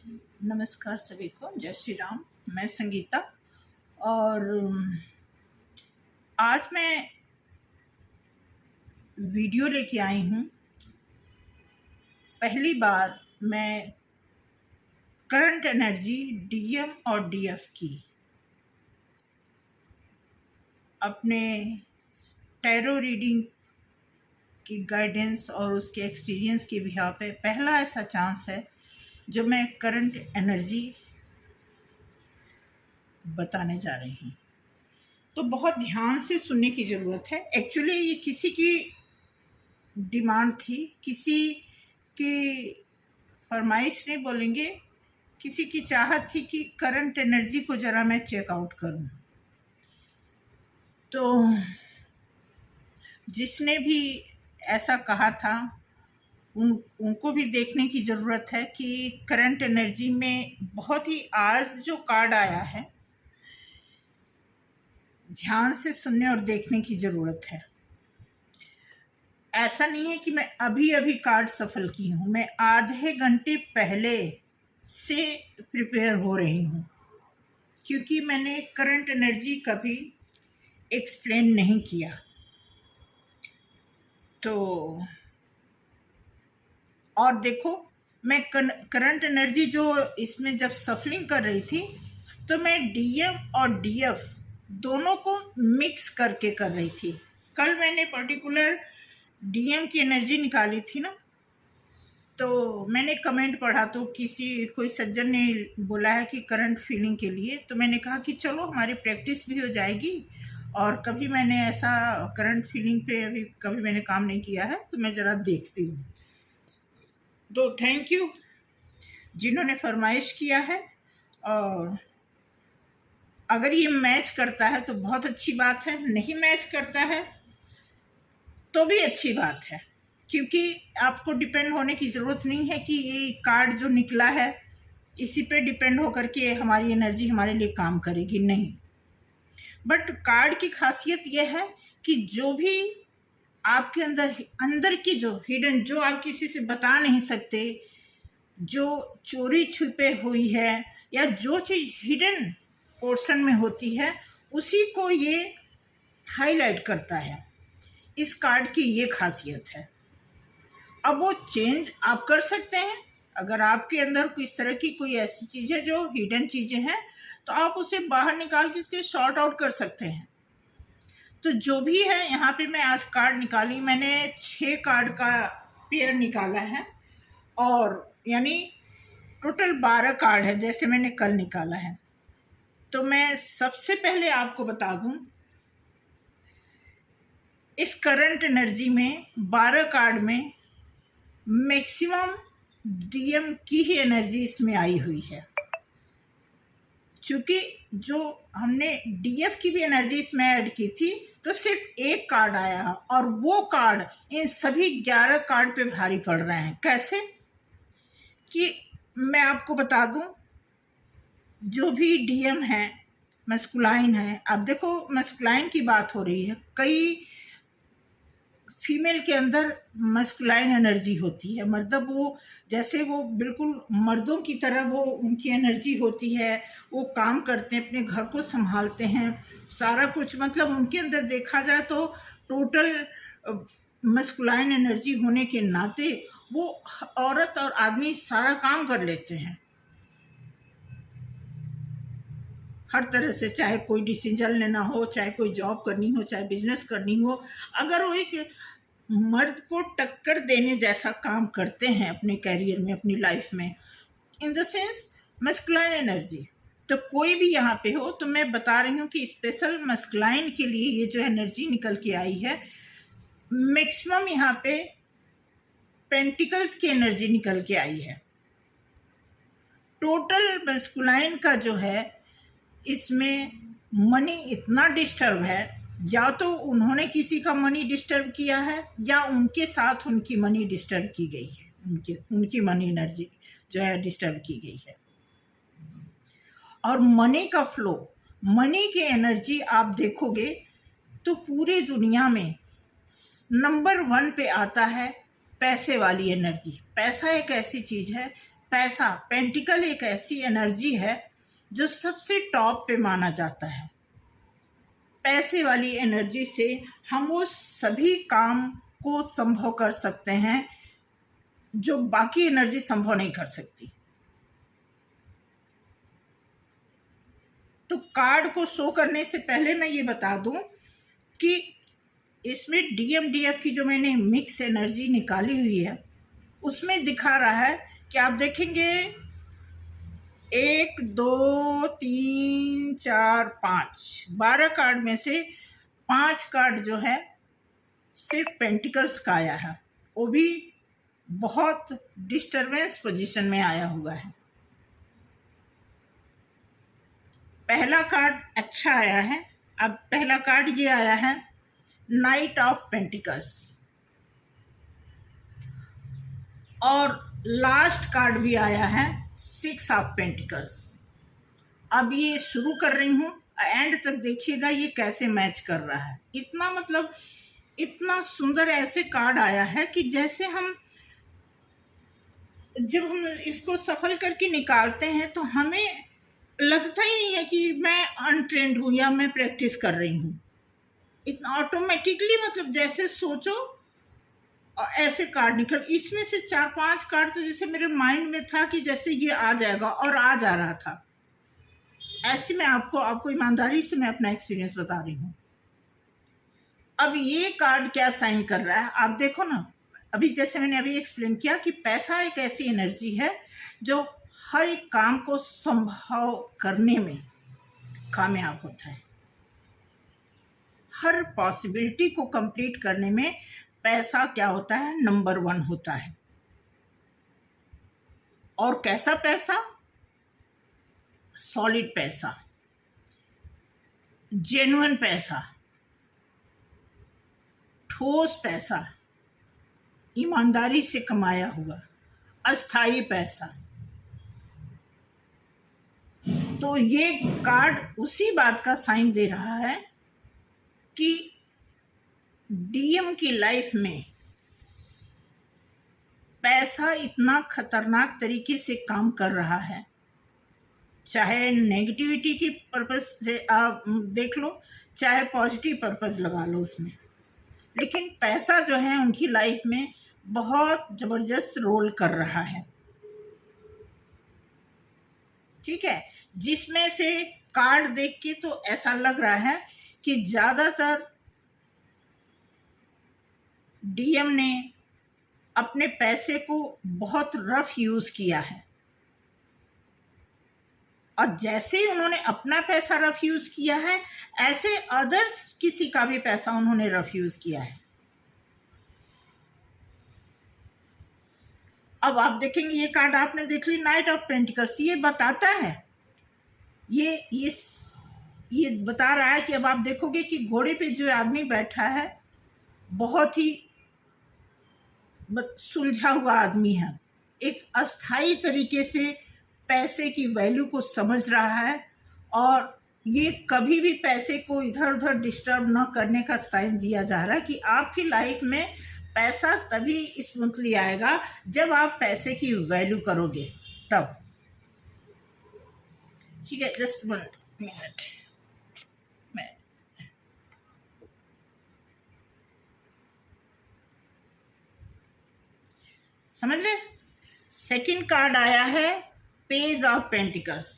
नमस्कार सभी को, जय श्री राम। मैं संगीता और आज मैं वीडियो लेके आई हूँ। पहली बार मैं करंट एनर्जी डीएम और डीएफ की अपने टैरो रीडिंग की गाइडेंस और उसके एक्सपीरियंस के बिहाफ पे पहला ऐसा चांस है जो मैं करंट एनर्जी बताने जा रही हूँ। तो बहुत ध्यान से सुनने की ज़रूरत है। एक्चुअली ये किसी की डिमांड थी, किसी की फरमाइश नहीं बोलेंगे, किसी की चाहत थी कि करंट एनर्जी को ज़रा मैं चेकआउट करूं। तो जिसने भी ऐसा कहा था उनको भी देखने की ज़रूरत है कि करंट एनर्जी में बहुत ही आज जो कार्ड आया है, ध्यान से सुनने और देखने की ज़रूरत है। ऐसा नहीं है कि मैं अभी अभी कार्ड सफल की हूँ, मैं आधे घंटे पहले से प्रिपेयर हो रही हूँ, क्योंकि मैंने करंट एनर्जी कभी एक्सप्लेन नहीं किया। तो और देखो, मैं करंट एनर्जी जो इसमें जब सफलिंग कर रही थी तो मैं डीएम और डीएफ दोनों को मिक्स करके कर रही थी। कल मैंने पर्टिकुलर डीएम की एनर्जी निकाली थी ना, तो मैंने कमेंट पढ़ा तो कोई सज्जन ने बोला है कि करंट फीलिंग के लिए, तो मैंने कहा कि चलो हमारी प्रैक्टिस भी हो जाएगी। और कभी मैंने ऐसा करंट फीलिंग पे अभी कभी मैंने काम नहीं किया है, तो मैं ज़रा देखती हूँ। तो थैंक यू जिन्होंने फरमाइश किया है, और अगर ये मैच करता है तो बहुत अच्छी बात है, नहीं मैच करता है तो भी अच्छी बात है, क्योंकि आपको डिपेंड होने की ज़रूरत नहीं है कि ये कार्ड जो निकला है इसी पे डिपेंड होकर के हमारी एनर्जी हमारे लिए काम करेगी, नहीं। बट कार्ड की खासियत यह है कि जो भी आपके अंदर की जो हिडन, जो आप किसी से बता नहीं सकते, जो चोरी छुपे हुई है या जो चीज़ हिडन पोर्शन में होती है, उसी को ये हाईलाइट करता है। इस कार्ड की ये खासियत है। अब वो चेंज आप कर सकते हैं। अगर आपके अंदर इस तरह की कोई ऐसी चीज़ है जो हिडन चीज़ें हैं, तो आप उसे बाहर निकाल के इसके शॉर्ट आउट कर सकते हैं। तो जो भी है, यहाँ पे मैं आज कार्ड निकाली, मैंने 6 कार्ड का पेयर निकाला है, और यानी टोटल 12 कार्ड है जैसे मैंने कल निकाला है। तो मैं सबसे पहले आपको बता दूं, इस करंट एनर्जी में 12 कार्ड में मैक्सिमम डीएम की ही एनर्जी इसमें आई हुई है। क्योंकि जो हमने डीएफ की भी एनर्जी इसमें ऐड की थी तो सिर्फ एक कार्ड आया, और वो कार्ड इन सभी 11 कार्ड पे भारी पड़ रहे हैं। कैसे कि मैं आपको बता दूं, जो भी डीएम है मस्कुलाइन है। अब देखो, मस्कुलाइन की बात हो रही है, कई फीमेल के अंदर मस्कुलाइन एनर्जी होती है, मतलब वो जैसे वो बिल्कुल मर्दों की तरह वो उनकी एनर्जी होती है, वो काम करते हैं, अपने घर को संभालते हैं, सारा कुछ, मतलब उनके अंदर देखा जाए तो टोटल मस्कुलाइन एनर्जी होने के नाते वो औरत और आदमी सारा काम कर लेते हैं हर तरह से, चाहे कोई डिसीजन लेना हो, चाहे कोई जॉब करनी हो, चाहे बिजनेस करनी हो। अगर वो एक मर्द को टक्कर देने जैसा काम करते हैं अपने कैरियर में, अपनी लाइफ में, in the sense masculine energy. तो कोई भी यहाँ पे हो, तो मैं बता रही हूँ कि स्पेशल मस्कुलाइन के लिए ये जो एनर्जी निकल के आई है, मैक्सिमम यहाँ पे पेंटिकल्स की एनर्जी निकल के आई है। टोटल मस्कुलाइन का जो है, इसमें मनी इतना डिस्टर्ब है, या तो उन्होंने किसी का मनी डिस्टर्ब किया है या उनके साथ उनकी मनी डिस्टर्ब की गई है, उनकी मनी एनर्जी जो है डिस्टर्ब की गई है। और मनी का फ्लो, मनी की एनर्जी आप देखोगे तो पूरी दुनिया में नंबर 1 पे आता है पैसे वाली एनर्जी। पैसा एक ऐसी चीज़ है पैसा, पेंटिकल एक ऐसी एनर्जी है जो सबसे टॉप पे माना जाता है। पैसे वाली एनर्जी से हम वो सभी काम को संभव कर सकते हैं जो बाकी एनर्जी संभव नहीं कर सकती। तो कार्ड को शो करने से पहले मैं ये बता दूं कि इसमें DMDF की जो मैंने मिक्स एनर्जी निकाली हुई है उसमें दिखा रहा है कि आप देखेंगे 1 2 3 4 5 12 कार्ड में से 5 कार्ड जो है सिर्फ पेंटिकल्स का आया है, वो भी बहुत डिस्टरबेंस पोजीशन में आया हुआ है। पहला कार्ड अच्छा आया है। अब पहला कार्ड ये आया है नाइट ऑफ पेंटिकल्स, और लास्ट कार्ड भी आया है 6 ऑफ पेंटिकल्स। अब ये शुरू कर रही हूँ, एंड तक देखिएगा ये कैसे मैच कर रहा है। इतना मतलब इतना सुंदर ऐसे कार्ड आया है कि जैसे जब हम इसको सफल करके निकालते हैं तो हमें लगता ही नहीं है कि मैं अनट्रेंड हूँ या मैं प्रैक्टिस कर रही हूँ। इतना ऑटोमेटिकली, मतलब जैसे सोचो ऐसे कार्ड निकल, इसमें से 4-5 कार्ड तो जैसे मेरे माइंड में था कि जैसे ये आ जाएगा, और आ जा रहा था। ऐसे में आपको ईमानदारी से मैं अपना एक्सपीरियंस बता रही हूँ। अब ये कार्ड क्या साइन कर रहा है आप देखो ना। अभी जैसे मैंने अभी एक्सप्लेन किया कि पैसा एक ऐसी एनर्जी है जो हर एक काम को संभव करने में कामयाब होता है। हर पॉसिबिलिटी को कंप्लीट करने में पैसा क्या होता है, नंबर 1 होता है। और कैसा पैसा? सॉलिड पैसा, जेन्युइन पैसा, ठोस पैसा, ईमानदारी से कमाया हुआ, अस्थाई पैसा। तो ये कार्ड उसी बात का साइन दे रहा है कि DM की लाइफ में पैसा इतना खतरनाक तरीके से काम कर रहा है। चाहे नेगेटिविटी की पर्पस से आप देख लो, चाहे पॉजिटिव पर्पस लगा लो उसमें, लेकिन पैसा जो है उनकी लाइफ में बहुत ज़बरदस्त रोल कर रहा है। ठीक है, जिसमें से कार्ड देख के तो ऐसा लग रहा है कि ज़्यादातर DM ने अपने पैसे को बहुत रफ यूज़ किया है, और जैसे उन्होंने अपना पैसा रफ यूज़ किया है ऐसे अदर्स किसी का भी पैसा उन्होंने रफ यूज़ किया है। अब आप देखेंगे ये कार्ड आपने देख ली, नाइट ऑफ पेंटिकल्स। ये बताता है, ये बता रहा है कि अब आप देखोगे कि घोड़े पे जो आदमी बैठा है बहुत ही सुलझा हुआ आदमी है, एक अस्थाई तरीके से पैसे की वैल्यू को समझ रहा है, और ये कभी भी पैसे को इधर उधर डिस्टर्ब न करने का साइन दिया जा रहा है कि आपकी लाइफ में पैसा तभी स्मूथली आएगा जब आप पैसे की वैल्यू करोगे तब। ठीक है, जस्ट 1 मिनट। समझ रहे? सेकंड कार्ड आया है पेज ऑफ पेंटिकल्स।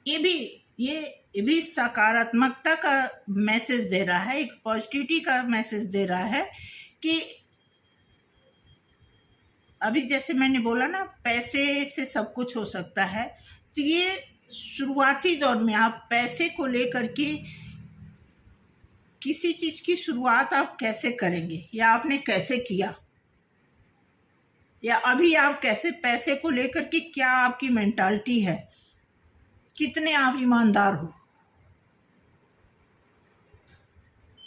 ये भी सकारात्मकता का मैसेज दे रहा है, एक पॉजिटिविटी का मैसेज दे रहा है कि अभी जैसे मैंने बोला ना पैसे से सब कुछ हो सकता है, तो ये शुरुआती दौर में आप पैसे को लेकर के किसी चीज की शुरुआत आप कैसे करेंगे, या आपने कैसे किया, या अभी आप कैसे पैसे को लेकर के क्या आपकी मेंटालिटी है, कितने आप ईमानदार हो।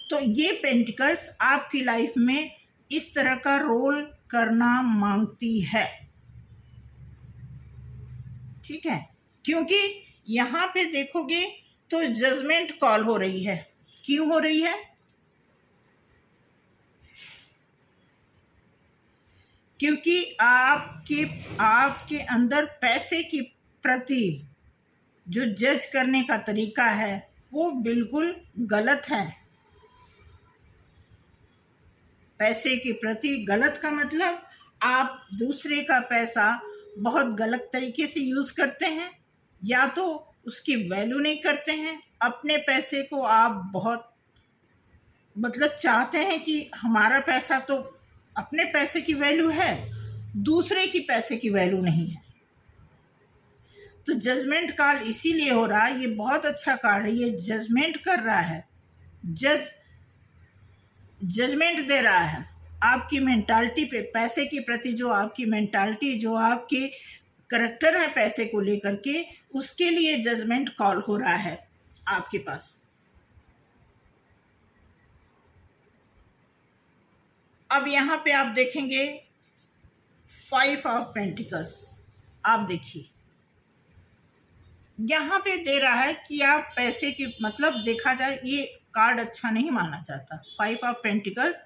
तो ये पेंटिकल्स आपकी लाइफ में इस तरह का रोल करना मांगती है। ठीक है, क्योंकि यहाँ पे देखोगे तो जजमेंट कॉल हो रही है। क्यों हो रही है? क्योंकि आपके आपके अंदर पैसे की प्रति जो जज करने का तरीका है वो बिल्कुल गलत है। पैसे के प्रति गलत का मतलब आप दूसरे का पैसा बहुत गलत तरीके से यूज़ करते हैं, या तो उसकी वैल्यू नहीं करते हैं। अपने पैसे को आप बहुत मतलब चाहते हैं कि हमारा पैसा तो, अपने पैसे की वैल्यू है, दूसरे की पैसे की वैल्यू नहीं है। तो जजमेंट कॉल इसीलिए हो रहा है, ये बहुत अच्छा कार्ड है, ये जजमेंट कर रहा है, जजमेंट दे रहा है आपकी मेंटालिटी पे, पैसे के प्रति जो आपकी मेंटालिटी, जो आपके करैक्टर है पैसे को लेकर के, उसके लिए जजमेंट कॉल हो रहा है आपके पास। अब यहाँ पे आप देखेंगे 5 ऑफ पेंटिकल्स। आप देखिए यहाँ पे दे रहा है कि आप पैसे की मतलब देखा जाए ये कार्ड अच्छा नहीं माना जाता। 5 ऑफ पेंटिकल्स,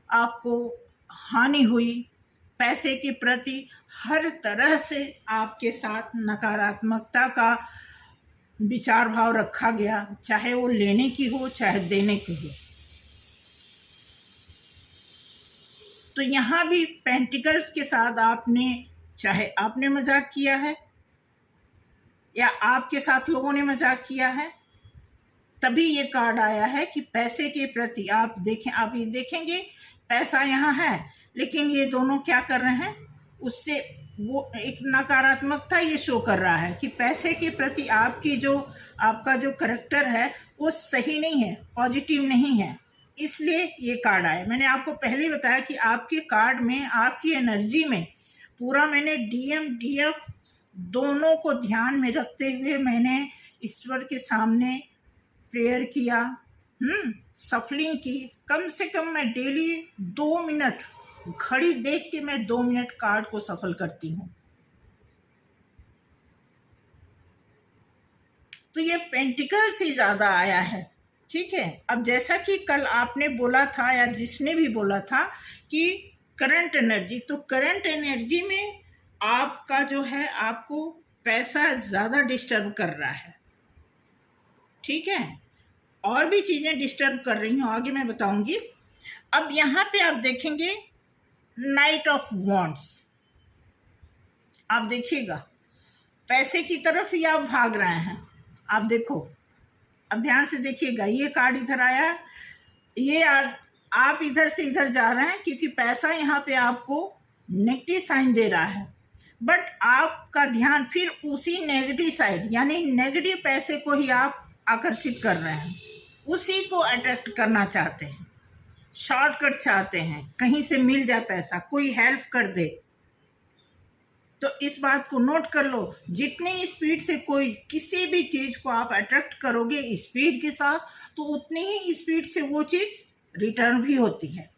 आपको हानि हुई, पैसे के प्रति हर तरह से आपके साथ नकारात्मकता का विचार भाव रखा गया, चाहे वो लेने की हो चाहे देने की हो। तो यहाँ भी पेंटिकल्स के साथ आपने, चाहे आपने मजाक किया है या आपके साथ लोगों ने मजाक किया है, तभी ये कार्ड आया है कि पैसे के प्रति आप देखें, आप ये देखेंगे पैसा यहाँ है, लेकिन ये दोनों क्या कर रहे हैं, उससे वो एक नकारात्मकता ये शो कर रहा है कि पैसे के प्रति आपकी जो, आपका जो करैक्टर है वो सही नहीं है, पॉजिटिव नहीं है, इसलिए ये कार्ड आया। मैंने आपको पहले ही बताया कि आपके कार्ड में, आपकी एनर्जी में पूरा मैंने डीएम डीएफ दोनों को ध्यान में रखते हुए मैंने ईश्वर के सामने प्रेयर किया, सफलिंग की। कम से कम मैं डेली 2 मिनट घड़ी देख के मैं 2 मिनट कार्ड को सफल करती हूँ। तो ये पेंटिकल से ज़्यादा आया है, ठीक है। अब जैसा कि कल आपने बोला था या जिसने भी बोला था कि करंट एनर्जी, तो करंट एनर्जी में आपका जो है, आपको पैसा ज़्यादा डिस्टर्ब कर रहा है, ठीक है। और भी चीज़ें डिस्टर्ब कर रही हूँ, आगे मैं बताऊंगी। अब यहाँ पे आप देखेंगे नाइट ऑफ वॉन्ड्स। आप देखिएगा पैसे की तरफ ही आप भाग रहे हैं। आप देखो, अब ध्यान से देखिएगा, ये कार्ड इधर आया, ये आप इधर से इधर जा रहे हैं क्योंकि पैसा यहाँ पे आपको नेगेटिव साइन दे रहा है, बट आपका ध्यान फिर उसी नेगेटिव साइड, यानी नेगेटिव पैसे को ही आप आकर्षित कर रहे हैं, उसी को अट्रैक्ट करना चाहते हैं, शॉर्टकट चाहते हैं, कहीं से मिल जाए पैसा, कोई हेल्प कर दे। तो इस बात को नोट कर लो, जितनी स्पीड से कोई किसी भी चीज़ को आप अट्रैक्ट करोगे स्पीड के साथ, तो उतनी ही स्पीड से वो चीज़ रिटर्न भी होती है,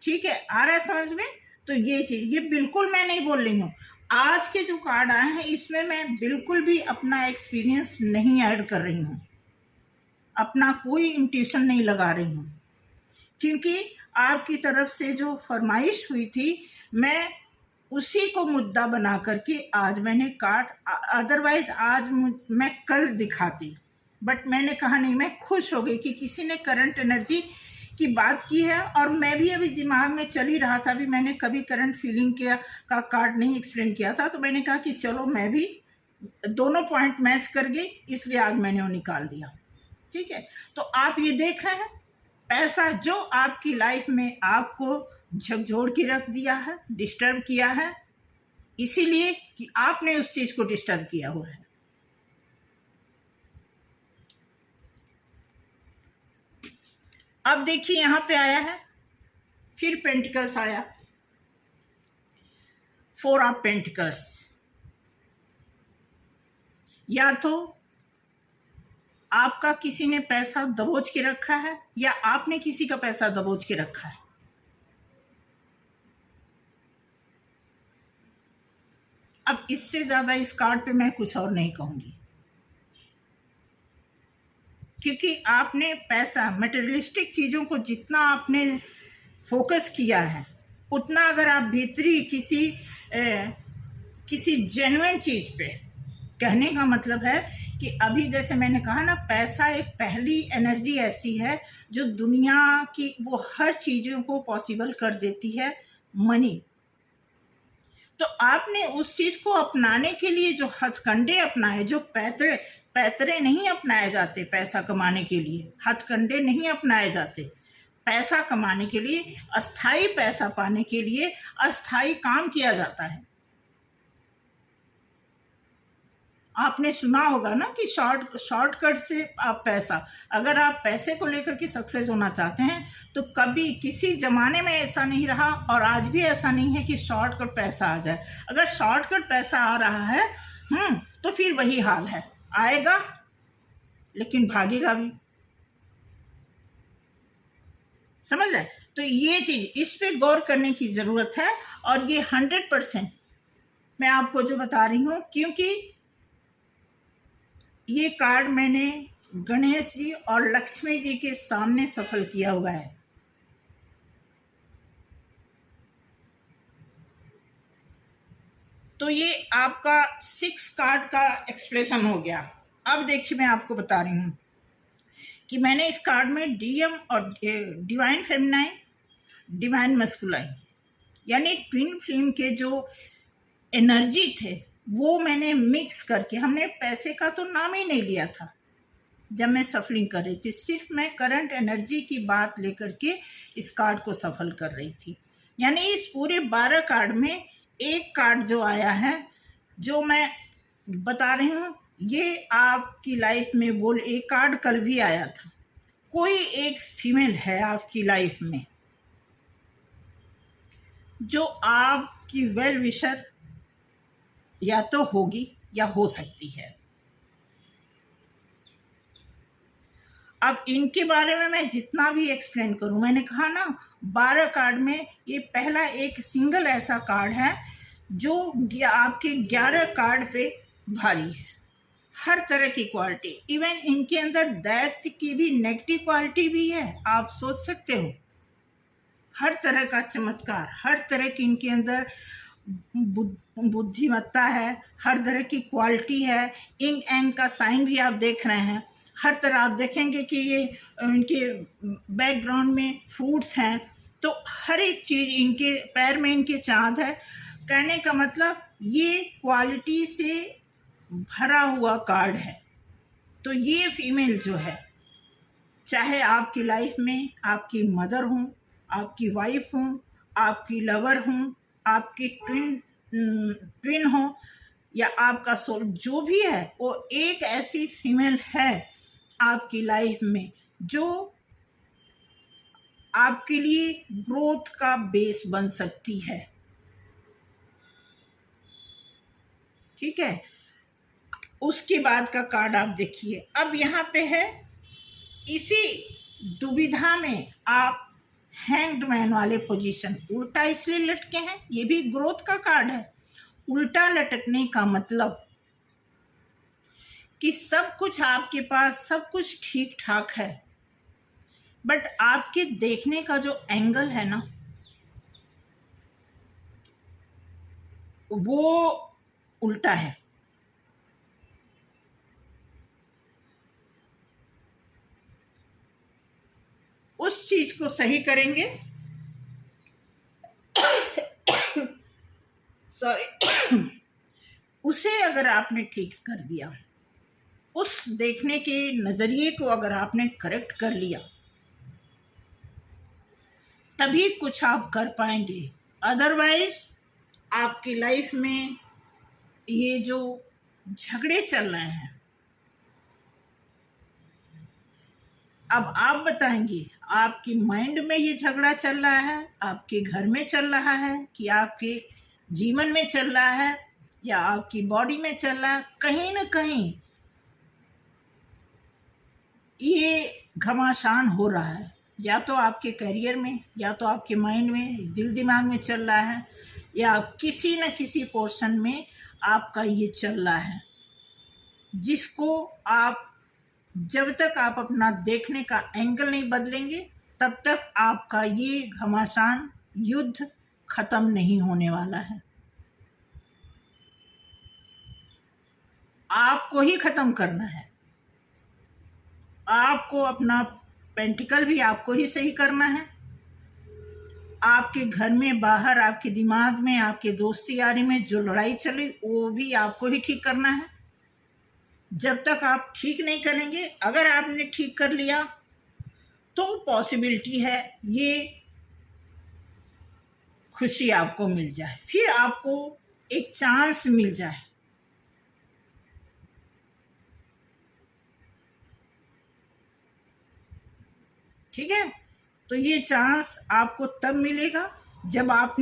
ठीक है। आ रहा है समझ में? तो ये चीज़, ये बिल्कुल मैं नहीं बोल रही हूँ, आज के जो कार्ड आए हैं इसमें मैं बिल्कुल भी अपना एक्सपीरियंस नहीं ऐड कर रही हूँ, अपना कोई इंट्यूशन नहीं लगा रही हूँ, क्योंकि आपकी तरफ से जो फरमाइश हुई थी मैं उसी को मुद्दा बना करके आज मैंने कार्ड, अदरवाइज आज मैं कल दिखाती, बट मैंने कहा नहीं, मैं खुश हो गई कि किसी ने करंट एनर्जी की बात की है, और मैं भी अभी दिमाग में चल ही रहा था, अभी मैंने कभी करंट फीलिंग का कार्ड नहीं एक्सप्लेन किया था, तो मैंने कहा कि चलो मैं भी दोनों पॉइंट मैच कर गई, इसलिए आज मैंने वो निकाल दिया, ठीक है। तो आप ये देख रहे हैं पैसा जो आपकी लाइफ में आपको झकझोर के रख दिया है, डिस्टर्ब किया है, इसीलिए कि आपने उस चीज को डिस्टर्ब किया हुआ है। अब देखिए यहां पे आया है, फिर पेंटिकल्स आया, 4 ऑफ पेंटिकल्स। या तो आपका किसी ने पैसा दबोच के रखा है या आपने किसी का पैसा दबोच के रखा है। अब इससे ज्यादा इस कार्ड पे मैं कुछ और नहीं कहूंगी। क्योंकि आपने पैसा, मटेरियलिस्टिक चीज़ों को जितना आपने फोकस किया है, उतना अगर आप भीतरी किसी जेन्युइन चीज़ पे, कहने का मतलब है कि अभी जैसे मैंने कहा ना, पैसा एक पहली एनर्जी ऐसी है जो दुनिया की वो हर चीज़ों को पॉसिबल कर देती है, मनी। तो आपने उस चीज़ को अपनाने के लिए जो हथकंडे अपनाए, जो पैतरे पैतरे नहीं अपनाए जाते पैसा कमाने के लिए, हथकंडे नहीं अपनाए जाते पैसा कमाने के लिए, अस्थाई पैसा पाने के लिए अस्थाई काम किया जाता है। आपने सुना होगा ना कि शॉर्टकट से आप पैसा, अगर आप पैसे को लेकर के सक्सेस होना चाहते हैं तो कभी किसी ज़माने में ऐसा नहीं रहा और आज भी ऐसा नहीं है कि शॉर्टकट पैसा आ जाए। अगर शॉर्टकट पैसा आ रहा है तो फिर वही हाल है, आएगा लेकिन भागेगा भी। समझ रहे? तो ये चीज़, इस पे गौर करने की ज़रूरत है। और ये 100% मैं आपको जो बता रही हूँ, क्योंकि ये कार्ड मैंने गणेश जी और लक्ष्मी जी के सामने सफल किया हुआ है। तो ये आपका 6 कार्ड का एक्सप्रेशन हो गया। अब देखिए, मैं आपको बता रही हूँ कि मैंने इस कार्ड में डीएम और डिवाइन फेमिनाइन, डिवाइन मस्कुलाइन, यानी ट्विन फ्लेम के जो एनर्जी थे वो मैंने मिक्स करके, हमने पैसे का तो नाम ही नहीं लिया था जब मैं सफलिंग कर रही थी, सिर्फ मैं करंट एनर्जी की बात लेकर के इस कार्ड को सफल कर रही थी। यानी इस पूरे 12 कार्ड में एक कार्ड जो आया है, जो मैं बता रही हूँ, ये आपकी लाइफ में वो एक कार्ड कल भी आया था। कोई एक फीमेल है आपकी लाइफ में जो आपकी वेल विशर या तो होगी या हो सकती है। अब इनके बारे में मैं जितना भी एक्सप्लेन करूं, मैंने कहा ना 12 कार्ड में ये पहला एक सिंगल ऐसा कार्ड है जो आपके 11 कार्ड पे भारी है। हर तरह की क्वालिटी, इवन इनके अंदर दैत्य की भी नेगेटिव क्वालिटी भी है, आप सोच सकते हो। हर तरह का चमत्कार, हर तरह की इनके अंदर बुद्धिमत्ता है, हर तरह की क्वालिटी है। इंग एंग का साइन भी आप देख रहे हैं। हर तरह आप देखेंगे कि ये इनके बैकग्राउंड में फ्रूट्स हैं, तो हर एक चीज़, इनके पैर में इनके चाँद है। कहने का मतलब ये क्वालिटी से भरा हुआ कार्ड है। तो ये फीमेल जो है, चाहे आपकी लाइफ में आपकी मदर हो, आपकी वाइफ हो, आपकी लवर हो, आपकी ट्विन हो, या आपका सोल, जो भी है, वो एक ऐसी फीमेल है आपकी लाइफ में जो आपके लिए ग्रोथ का बेस बन सकती है। ठीक है? उसके बाद का कार्ड आप देखिए। अब यहाँ पे है, इसी दुविधा में आप हैंग्ड मैन वाले पोजीशन, उल्टा इसलिए लटके हैं, ये भी ग्रोथ का कार्ड है। उल्टा लटकने का मतलब कि सब कुछ आपके पास, सब कुछ ठीक ठाक है, बट आपके देखने का जो एंगल है ना, वो उल्टा है। उस चीज को सही करेंगे, सॉरी, उसे अगर आपने ठीक कर दिया, उस देखने के नजरिए को अगर आपने करेक्ट कर लिया, तभी कुछ आप कर पाएंगे। अदरवाइज आपकी लाइफ में ये जो झगड़े चल रहे हैं, अब आप बताएंगे, आपकी माइंड में ये झगड़ा चल रहा है, आपके घर में चल रहा है, कि आपके जीवन में चल रहा है, या आपकी बॉडी में चल रहा है, कहीं ना कहीं ये घमासान हो रहा है। या तो आपके करियर में, या तो आपके माइंड में, दिल दिमाग में चल रहा है, या किसी न किसी पोर्शन में आपका ये चल रहा है, जिसको आप जब तक आप अपना देखने का एंगल नहीं बदलेंगे तब तक आपका ये घमासान युद्ध खत्म नहीं होने वाला है। आपको ही खत्म करना है। आपको अपना पेंटिकल भी आपको ही सही करना है। आपके घर में, बाहर, आपके दिमाग में, आपके दोस्ती यारी में जो लड़ाई चली वो भी आपको ही ठीक करना है। जब तक आप ठीक नहीं करेंगे, अगर आपने ठीक कर लिया तो पॉसिबिलिटी है ये खुशी आपको मिल जाए, फिर आपको एक चांस मिल जाए। ठीक है, तो ये चांस आपको तब मिलेगा जब आप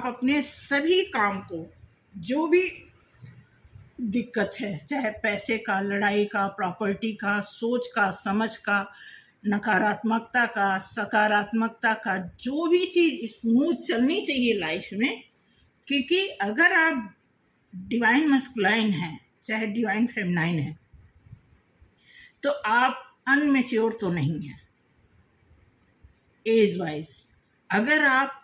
अपने सभी काम को, जो भी दिक्कत है, चाहे पैसे का, लड़ाई का, प्रॉपर्टी का, सोच का, समझ का, नकारात्मकता का, सकारात्मकता का, जो भी चीज़ स्मूथ चलनी चाहिए लाइफ में, क्योंकि अगर आप डिवाइन मस्कुलाइन हैं चाहे डिवाइन फेमिनाइन है तो आप अनमेच्योर तो नहीं हैं एज वाइज। अगर आप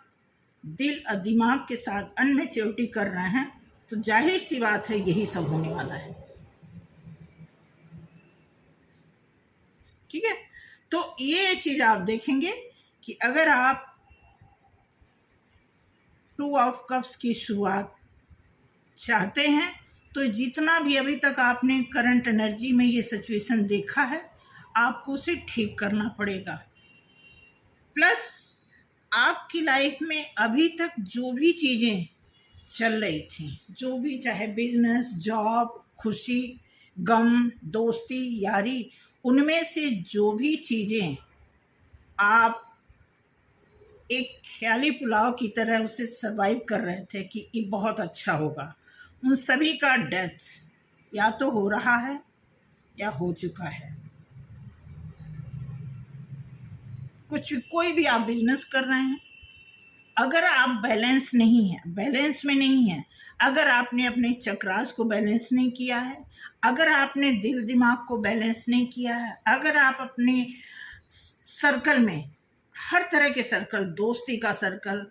दिल और दिमाग के साथ अनमेच्योरिटी कर रहे हैं तो जाहिर सी बात है यही सब होने वाला है। ठीक है, तो ये चीज आप देखेंगे कि अगर आप 2 ऑफ कप्स की शुरुआत चाहते हैं तो जितना भी अभी तक आपने करंट एनर्जी में ये सिचुएशन देखा है आपको उसे ठीक करना पड़ेगा। प्लस आपकी लाइफ में अभी तक जो भी चीज़ें चल रही थी, जो भी, चाहे बिजनेस, जॉब, खुशी, गम, दोस्ती, यारी, उनमें से जो भी चीज़ें आप एक ख्याली पुलाव की तरह उसे सर्वाइव कर रहे थे कि ये बहुत अच्छा होगा, उन सभी का डेथ या तो हो रहा है या हो चुका है। कोई भी आप बिजनेस कर रहे हैं, अगर आप बैलेंस में नहीं है, अगर आपने अपने चक्रास को बैलेंस नहीं किया है, अगर आपने दिल दिमाग को बैलेंस नहीं किया है, अगर आप अपने सर्कल में हर तरह के सर्कल, दोस्ती का circle,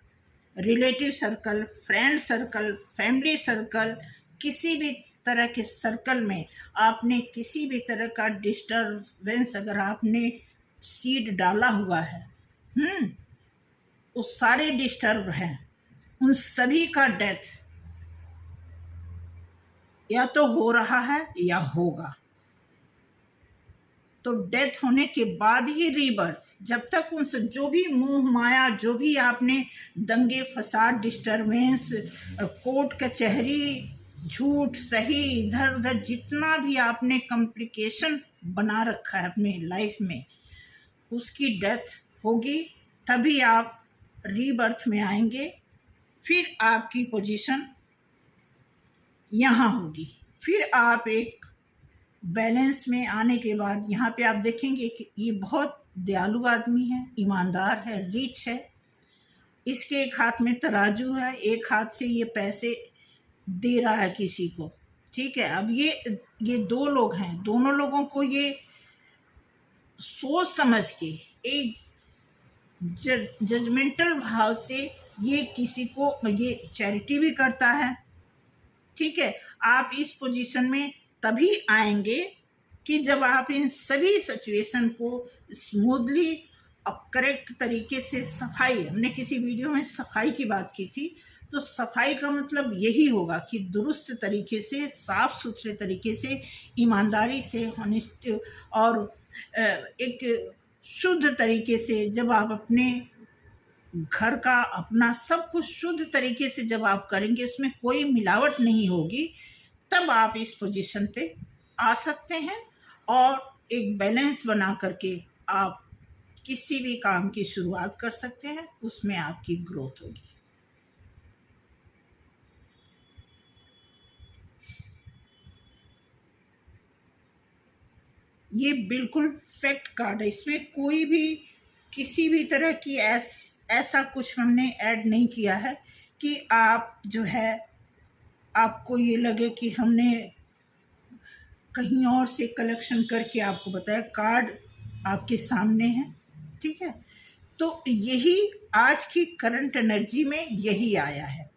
relative circle, friend circle, family circle, किसी भी तरह के सर्कल में आपने किसी भी तरह का डिस्टर्बेंस अगर आपने सीड डाला हुआ है, उस सारे डिस्टर्ब हैं, उन सभी का डेथ या तो हो रहा है या होगा। तो डेथ होने के बाद ही रीबर्थ, जब तक उनसे जो भी मोह माया, जो भी आपने दंगे फसाद, डिस्टर्बेंस, कोर्ट कचहरी, झूठ सही, इधर उधर जितना भी आपने कॉम्प्लिकेशन बना रखा है अपनी लाइफ में, उसकी डेथ होगी तभी आप रीबर्थ में आएंगे। फिर आपकी पोजीशन यहाँ होगी, फिर आप एक बैलेंस में आने के बाद यहाँ पे आप देखेंगे कि ये बहुत दयालु आदमी है, ईमानदार है, रिच है, इसके एक हाथ में तराजू है, एक हाथ से ये पैसे दे रहा है किसी को। ठीक है, अब ये 2 लोग हैं, दोनों लोगों को ये सोच समझ के एक जजमेंटल भाव से ये किसी को ये चैरिटी भी करता है। ठीक है, आप इस पोजीशन में तभी आएंगे कि जब आप इन सभी सिचुएशन को स्मूथली और करेक्ट तरीके से सफाई, हमने किसी वीडियो में सफाई की बात की थी, तो सफाई का मतलब यही होगा कि दुरुस्त तरीके से, साफ सुथरे तरीके से, ईमानदारी से, ऑनेस्ट और एक शुद्ध तरीके से जब आप अपने घर का, अपना सब कुछ शुद्ध तरीके से जब आप करेंगे, इसमें कोई मिलावट नहीं होगी, तब आप इस पोजीशन पे आ सकते हैं और एक बैलेंस बना करके आप किसी भी काम की शुरुआत कर सकते हैं, उसमें आपकी ग्रोथ होगी। ये बिल्कुल फैक्ट कार्ड है, इसमें कोई भी किसी भी तरह की ऐसा कुछ हमने ऐड नहीं किया है कि आप जो है आपको ये लगे कि हमने कहीं और से कलेक्शन करके आपको बताया। कार्ड आपके सामने है, ठीक है। तो यही आज की करंट एनर्जी में यही आया है।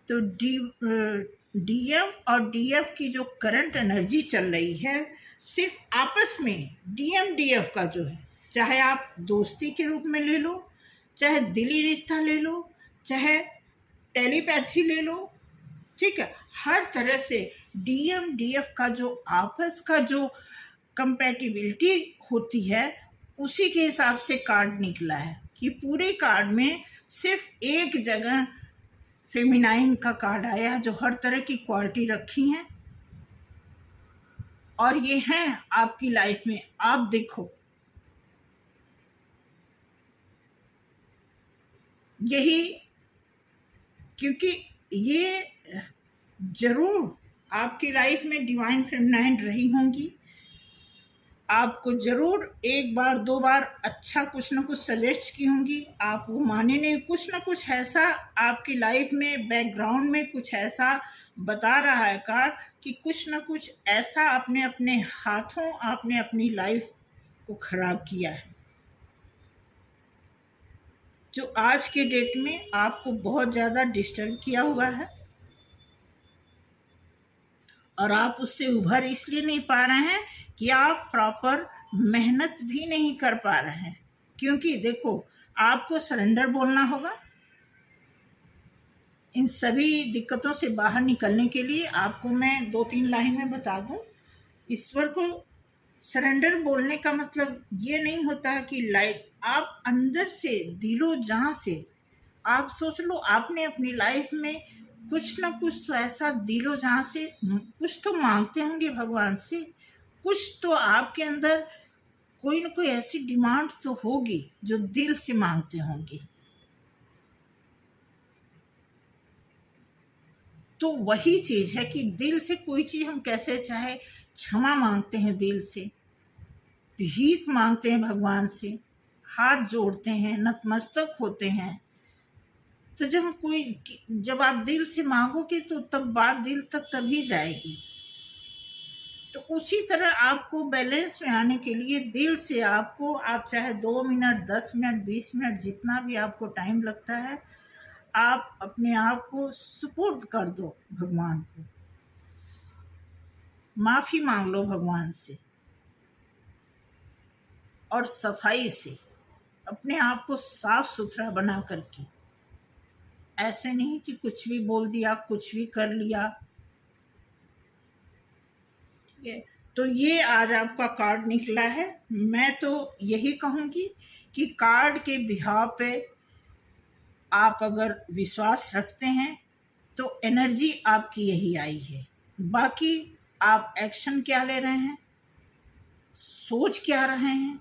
तो डीएम और डीएफ की जो करंट एनर्जी चल रही है, सिर्फ आपस में डीएम डीएफ का जो है, चाहे आप दोस्ती के रूप में ले लो, चाहे दिली रिश्ता ले लो, चाहे टेलीपैथी ले लो, ठीक है, हर तरह से डीएम डीएफ का जो आपस का जो कंपैटिबिलिटी होती है, उसी के हिसाब से कार्ड निकला है कि पूरे कार्ड में सिर्फ एक जगह फेमिनाइन का कार्ड आया है, जो हर तरह की क्वालिटी रखी हैं और ये हैं आपकी लाइफ में। आप देखो, यही, क्योंकि ये जरूर आपकी लाइफ में डिवाइन फेमिनाइन रही होंगी, आपको जरूर एक बार दो बार अच्छा कुछ ना कुछ सजेस्ट की होंगी, आप वो माने नहीं। कुछ ना कुछ ऐसा आपकी लाइफ में बैकग्राउंड में कुछ ऐसा बता रहा है कार्ड कि कुछ ना कुछ ऐसा आपने अपने हाथों आपने अपनी लाइफ को खराब किया है, जो आज के डेट में आपको बहुत ज़्यादा डिस्टर्ब किया हुआ है और आप उससे उभर इसलिए नहीं पा रहे हैं कि आप प्रॉपर मेहनत भी नहीं कर पा रहे हैं। क्योंकि देखो, आपको सरेंडर बोलना होगा। इन सभी दिक्कतों से बाहर निकलने के लिए आपको मैं 2-3 लाइन में बता दूं। ईश्वर को सरेंडर बोलने का मतलब ये नहीं होता है कि लाइट, आप अंदर से दिलो जान से आप सोच लो, आपने अपनी लाइफ में कुछ ना कुछ तो ऐसा दिलो जहाँ से कुछ तो मांगते होंगे भगवान से, कुछ तो आपके अंदर कोई ना कोई ऐसी डिमांड तो होगी जो दिल से मांगते होंगे। तो वही चीज़ है कि दिल से कोई चीज़ हम कैसे चाहे, क्षमा मांगते हैं दिल से, भीख मांगते हैं भगवान से, हाथ जोड़ते हैं, नतमस्तक होते हैं। तो जब आप दिल से मांगोगे तो तब बात दिल तक तभी जाएगी। तो उसी तरह आपको बैलेंस में आने के लिए दिल से आपको, आप चाहे 2 मिनट 10 मिनट 20 मिनट जितना भी आपको टाइम लगता है, आप अपने आप को सुपुर्द कर दो भगवान को, माफ़ी मांग लो भगवान से और सफाई से अपने आप को साफ सुथरा बना करके। ऐसे नहीं कि कुछ भी बोल दिया, कुछ भी कर लिया, ठीक है। तो ये आज आपका कार्ड निकला है। मैं तो यही कहूँगी कि कार्ड के बिहाव पे आप अगर विश्वास रखते हैं तो एनर्जी आपकी यही आई है। बाकी आप एक्शन क्या ले रहे हैं, सोच क्या रहे हैं,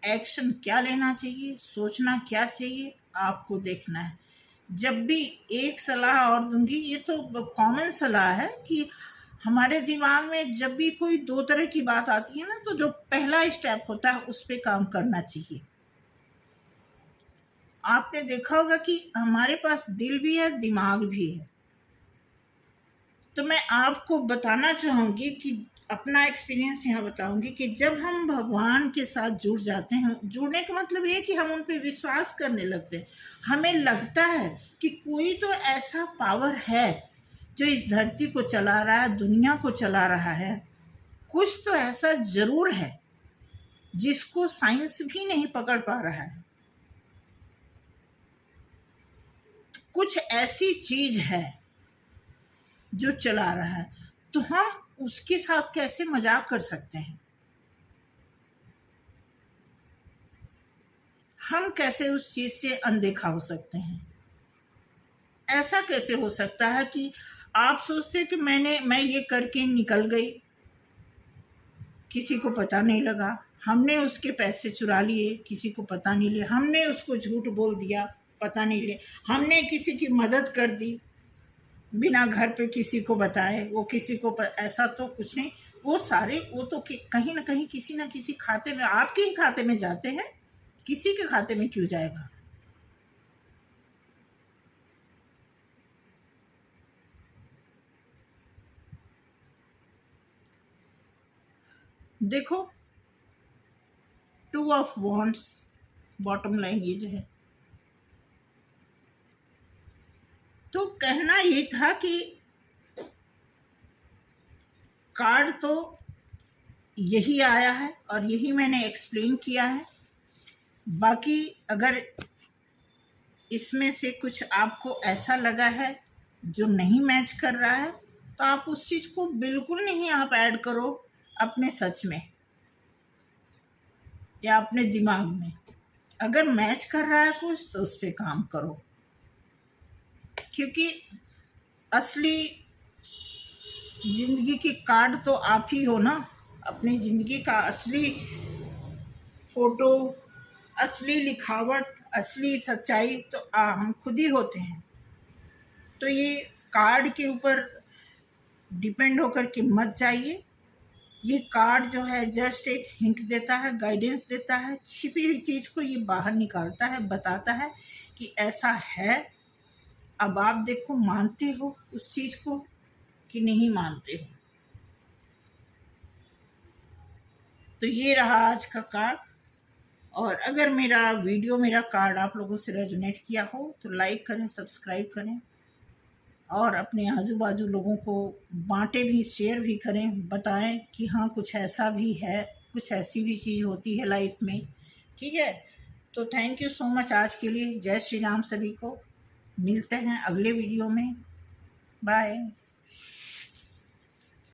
एक्शन क्या लेना चाहिए, सोचना क्या चाहिए, आपको देखना है। जब भी एक सलाह और दूंगी, ये तो कॉमन सलाह है कि हमारे दिमाग में जब भी कोई 2 तरह की बात आती है ना, तो जो पहला स्टेप होता है उस पे काम करना चाहिए। आपने देखा होगा कि हमारे पास दिल भी है, दिमाग भी है। तो मैं आपको बताना चाहूँगी कि अपना एक्सपीरियंस यहाँ बताऊंगी कि जब हम भगवान के साथ जुड़ जाते हैं, जुड़ने का मतलब ये कि हम उन पे विश्वास करने लगते हैं। हमें लगता है कि कोई तो ऐसा पावर है जो इस धरती को चला रहा है, दुनिया को चला रहा है। कुछ तो ऐसा जरूर है जिसको साइंस भी नहीं पकड़ पा रहा है। कुछ ऐसी चीज है जो चला रहा है, तो हम उसके साथ कैसे मजाक कर सकते हैं? हम कैसे उस चीज से अनदेखा हो सकते हैं? ऐसा कैसे हो सकता है कि आप सोचते कि मैं ये करके निकल गई, किसी को पता नहीं लगा, हमने उसके पैसे चुरा लिए, किसी को पता नहीं लिया, हमने उसको झूठ बोल दिया, पता नहीं लिया, हमने किसी की मदद कर दी बिना घर पे किसी को बताए, वो किसी को ऐसा तो कुछ नहीं। वो सारे वो तो कहीं ना कहीं किसी ना किसी खाते में, आपके ही खाते में जाते हैं, किसी के खाते में क्यों जाएगा? देखो, 2 ऑफ वॉन्ड्स, बॉटम लाइन ये जो है। तो कहना ये था कि कार्ड तो यही आया है और यही मैंने एक्सप्लेन किया है। बाकी अगर इसमें से कुछ आपको ऐसा लगा है जो नहीं मैच कर रहा है, तो आप उस चीज़ को बिल्कुल नहीं आप ऐड करो अपने सच में या अपने दिमाग में। अगर मैच कर रहा है कुछ तो उस पर काम करो, क्योंकि असली जिंदगी की कार्ड तो आप ही हो ना। अपनी ज़िंदगी का असली फ़ोटो, असली लिखावट, असली सच्चाई तो हम खुद ही होते हैं। तो ये कार्ड के ऊपर डिपेंड होकर के मत जाइए। ये कार्ड जो है जस्ट एक हिंट देता है, गाइडेंस देता है, छिपी हुई चीज़ को ये बाहर निकालता है, बताता है कि ऐसा है। अब आप देखो, मानते हो उस चीज़ को कि नहीं मानते हो। तो ये रहा आज का कार्ड। और अगर मेरा कार्ड आप लोगों से रेजोनेट किया हो तो लाइक करें, सब्सक्राइब करें और अपने आजू बाजू लोगों को बांटे भी, शेयर भी करें, बताएं कि हाँ कुछ ऐसा भी है, कुछ ऐसी भी चीज़ होती है लाइफ में। ठीक है, तो थैंक यू सो मच आज के लिए। जय श्री राम सभी को। मिलते हैं अगले वीडियो में। बाय।